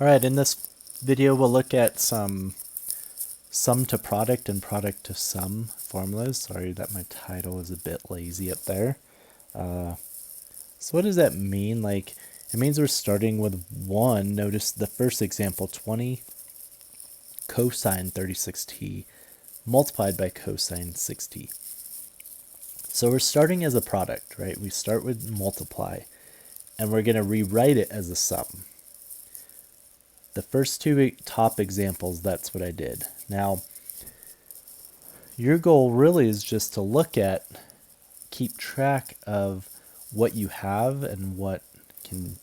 Alright, in this video we'll look at some sum to product and product to sum formulas. Sorry that my title is a bit lazy up there. So what does that mean? Like, it means we're starting with 1. Notice the first example, 20 cosine 36t multiplied by cosine 6t. So we're starting as a product, right? We start with multiply, and we're going to rewrite it as a sum. The first two top examples, that's what I did. Now, your goal really is just to look at, keep track of what you have and what can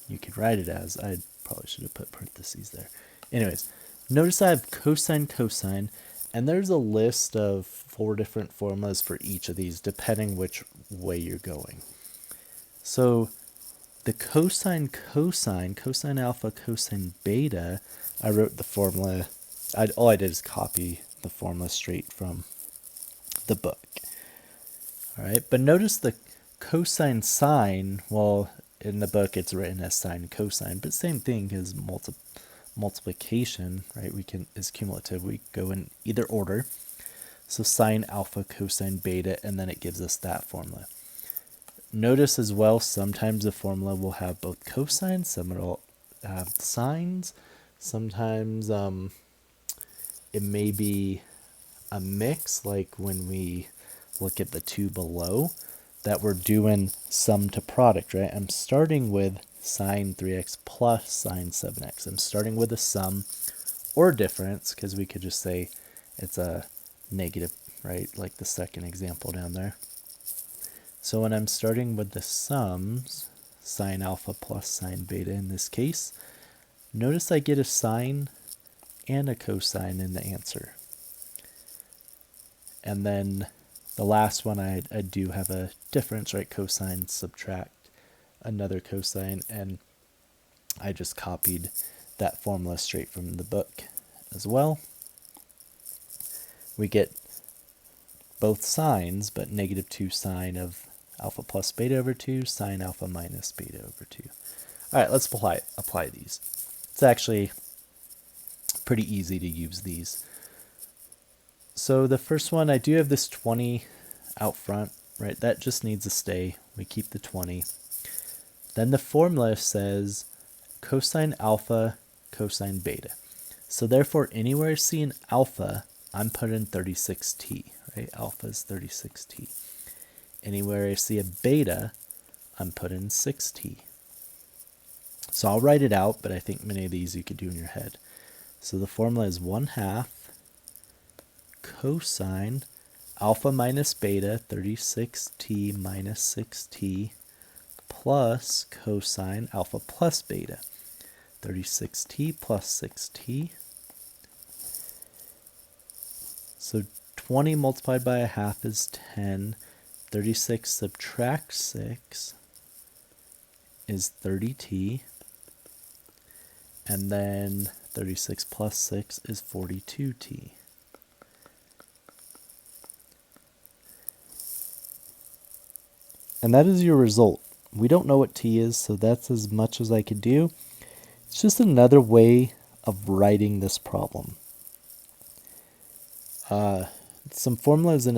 you can write it as. I probably should have put parentheses there. Anyways, notice I have cosine, cosine, and there's a list of 4 different formulas for each of these, depending which way you're going. So the cosine, cosine alpha, cosine beta, I wrote the formula. All I did is copy the formula straight from the book. All right, but notice the cosine sine, well, in the book it's written as sine cosine, but same thing as multiplication, right? We can, is cumulative. We go in either order. So sine alpha, cosine beta, and then it gives us that formula. Notice as well, sometimes a formula will have both cosines, some it'll have sines. Sometimes it may be a mix, like when we look at the two below, that we're doing sum to product, right? I'm starting with sine 3x plus sine 7x. I'm starting with a sum or difference, because we could just say it's a negative, right? Like the second example down there. So when I'm starting with the sums, sine alpha plus sine beta in this case, notice I get a sine and a cosine in the answer. And then the last one, I do have a difference, right? Cosine subtract another cosine, and I just copied that formula straight from the book as well. We get both signs, but -2 sine of alpha plus beta over 2, sine alpha minus beta over 2. All right, let's apply these. It's actually pretty easy to use these. So the first one, I do have this 20 out front, right? That just needs to stay. We keep the 20. Then the formula says cosine alpha, cosine beta. So therefore, anywhere I see an alpha, I'm putting 36t, right? Alpha is 36t. Anywhere I see a beta, I'm putting 6t. So I'll write it out, but I think many of these you could do in your head. So the formula is 1/2 cosine alpha minus beta, 36t minus 6t, plus cosine alpha plus beta, 36t plus 6t. So 20 multiplied by 1/2 is 10. 36 subtract 6 is 30t. And then 36 plus 6 is 42t. And that is your result. We don't know what t is, so that's as much as I could do. It's just another way of writing this problem. Some formulas in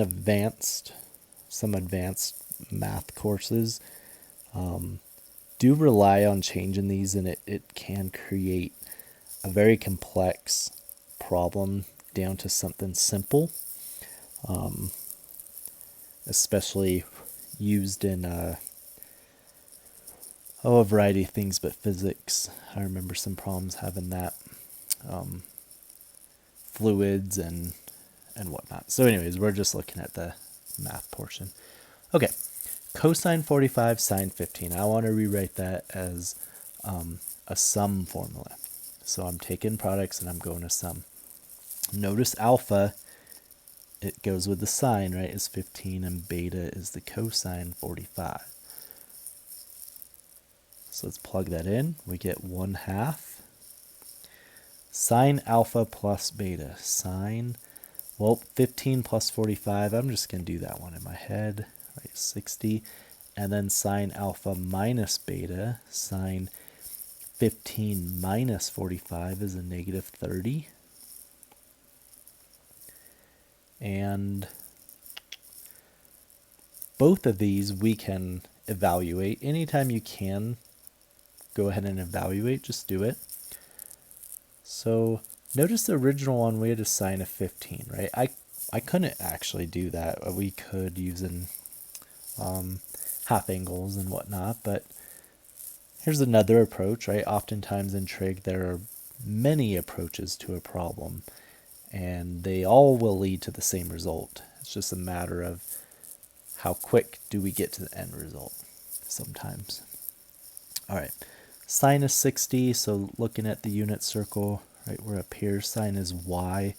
some advanced math courses do rely on changing these, and it can create a very complex problem down to something simple, especially used in a variety of things, but physics. I remember some problems having that, fluids and whatnot. So anyways, we're just looking at the math portion. Okay, cosine 45, sine 15. I want to rewrite that as a sum formula. So I'm taking products and I'm going to sum. Notice alpha, it goes with the sine, right, is 15, and beta is the cosine 45. So let's plug that in. We get 1/2 sine alpha plus beta. Sine, well, 15 plus 45, I'm just going to do that one in my head, right, 60. And then sine alpha minus beta, sine 15 minus 45 is a negative 30. And both of these we can evaluate. Anytime you can go ahead and evaluate, just do it. So notice the original one, we had a sine of 15, right? I couldn't actually do that. We could using half angles and whatnot, but here's another approach, right? Oftentimes in trig, there are many approaches to a problem, and they all will lead to the same result. It's just a matter of how quick do we get to the end result sometimes. All right, sine is 60, so looking at the unit circle, right, we're up here. Sine is y,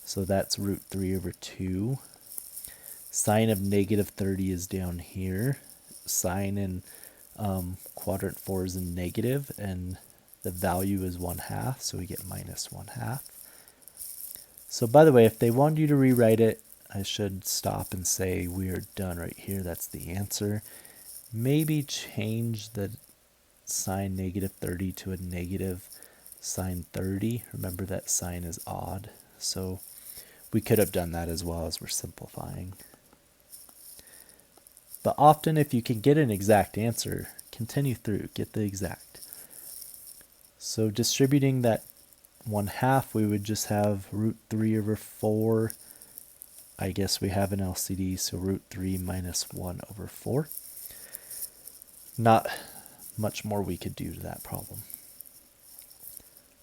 so that's root 3 over 2. Sine of negative 30 is down here. Sine in quadrant 4 is a negative, and the value is 1/2, so we get minus 1/2. So by the way, if they wanted you to rewrite it, I should stop and say we are done right here. That's the answer. Maybe change the sine negative 30 to a negative sine 30. Remember that sine is odd, so we could have done that as well as we're simplifying. But often if you can get an exact answer, continue through, get the exact. So distributing that 1/2, we would just have root 3 over 4. I guess we have an LCD, so root 3 minus 1 over 4. Not much more we could do to that problem.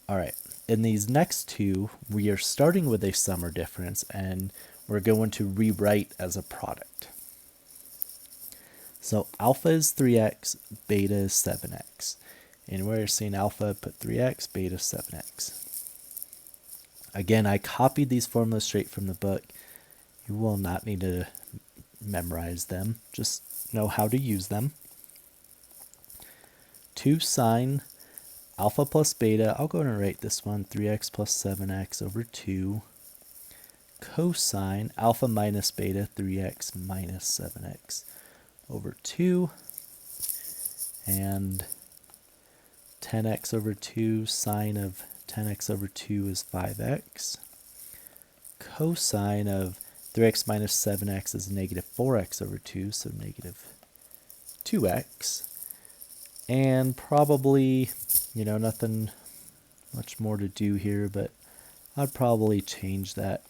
All right, in these next two, we are starting with a sum or difference, and we're going to rewrite as a product. So alpha is 3x, beta is 7x. Anywhere you're seeing alpha, put 3x, beta 7x. Again, I copied these formulas straight from the book. You will not need to memorize them. Just know how to use them. 2 sine alpha plus beta. I'll go ahead and write this one, 3x plus 7x over 2. Cosine alpha minus beta, 3x minus 7x over 2. And 10x over 2, sine of 10x over 2 is 5x. Cosine of 3x minus 7x is negative 4x over 2, so negative 2x. And probably, nothing much more to do here, but I'd probably change that.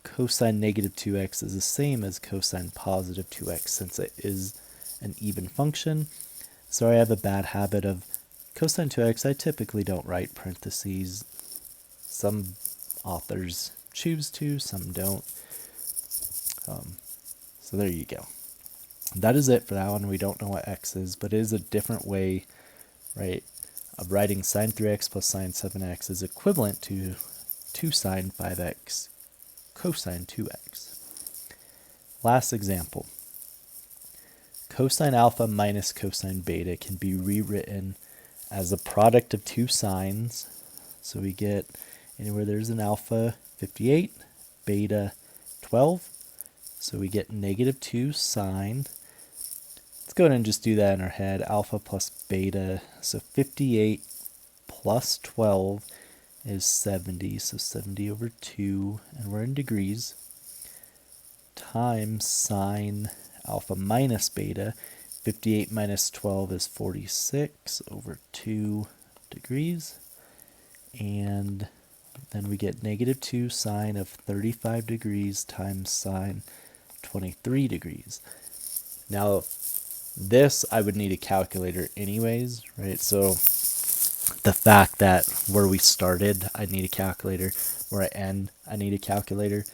Cosine negative 2x is the same as cosine positive 2x since it is an even function. So I have a bad habit of cosine 2x. I typically don't write parentheses. Some authors choose to, some don't. So there you go. That is it for that one. We don't know what x is, but it is a different way, right, of writing sine 3x plus sine 7x is equivalent to 2 sine 5x cosine 2x. Last example. Cosine alpha minus cosine beta can be rewritten as a product of 2 sines. So we get, anywhere there's an alpha, 58, beta, 12. So we get negative 2 sine. Let's go ahead and just do that in our head. Alpha plus beta. So 58 plus 12 is 70. So 70 over 2. And we're in degrees. Times sine alpha minus beta. 58 minus 12 is 46 over 2 degrees. And then we get negative 2 sine of 35 degrees times sine 23 degrees. Now, this I would need a calculator anyways, right? So the fact that where we started, I need a calculator, where I end, I need a calculator.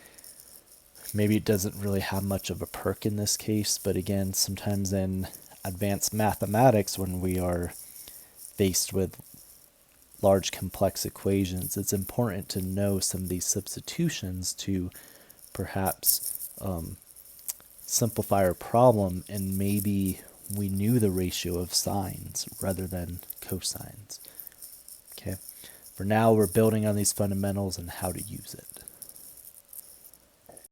Maybe it doesn't really have much of a perk in this case, but again, sometimes in advanced mathematics, when we are faced with large complex equations, it's important to know some of these substitutions to perhaps simplify our problem, and maybe we knew the ratio of sines rather than cosines. Okay, for now we're building on these fundamentals and how to use it.